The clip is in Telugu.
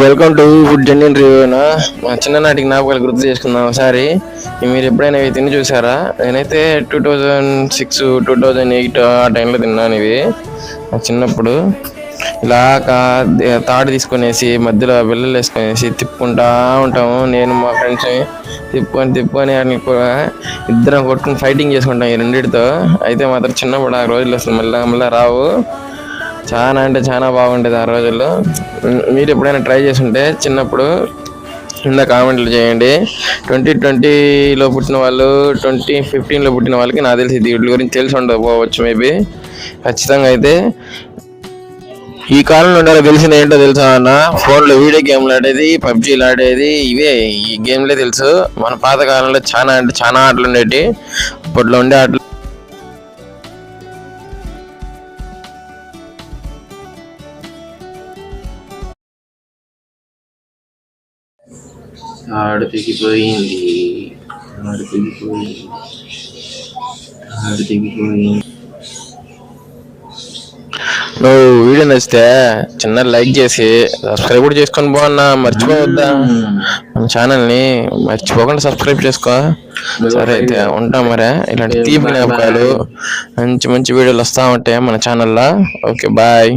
వెల్కమ్ టు ఫుడ్ జెన్యున్ రివ్యూనా. మా చిన్ననాటి జ్ఞాపకాలు గుర్తు చేసుకుందాం ఒకసారి. మీరు ఎప్పుడైనా ఇవి తిని చూసారా? నేనైతే 2006 2008 ఆ టైంలో తిన్నాను ఇవి. చిన్నప్పుడు ఇలా తాడు తీసుకునేసి మధ్యలో బిల్లలు వేసుకునేసి తిప్పుకుంటా ఉంటాము. నేను మా ఫ్రెండ్స్ తిప్పుకొని అని ఇద్దరం కొట్టుకుని ఫైటింగ్ చేసుకుంటాం ఈ రెండింటితో. అయితే మాత్రం చిన్నప్పుడు ఆ రోజులు అసలు మళ్ళీ రావు. చాలా అంటే చాలా బాగుండేది ఆ రోజుల్లో. మీరు ఎప్పుడైనా ట్రై చేసి ఉంటే చిన్నప్పుడు కింద కామెంట్లు చేయండి. 2020లో పుట్టిన వాళ్ళు, 2015లో పుట్టిన వాళ్ళకి నాకు తెలిసి వీటి గురించి తెలిసి ఉండకపోవచ్చు మేబీ. ఖచ్చితంగా అయితే ఈ కాలంలో ఉండాలి తెలిసింది ఏంటో తెలుసా అన్న, ఫోన్లో వీడియో గేమ్లు ఆడేది, పబ్జీలు ఆడేది, ఇవే ఈ గేమ్లే తెలుసు. మన పాత కాలంలో చాలా అంటే చాలా ఆటలు ఉండేవి. అప్పట్లో ఉండే ఆటలు ఆడు తెగిపోయింది ఆడు తెగిపోయింది ఆడు తెగిపోయింది. నువ్వు వీడియో నచ్చితే చిన్న లైక్ చేసి సబ్స్క్రైబ్ కూడా చేసుకొని బాగున్నా, మర్చిపోవద్దా మన ఛానల్ని. మర్చిపోకుండా సబ్స్క్రైబ్ చేసుకో. సరే అయితే ఉంటాం. మరే ఇలాంటి తీపి జ్ఞాపకాలు మంచి మంచి వీడియోలు వస్తూ ఉంటాయి మన ఛానల్లో. Okay bye.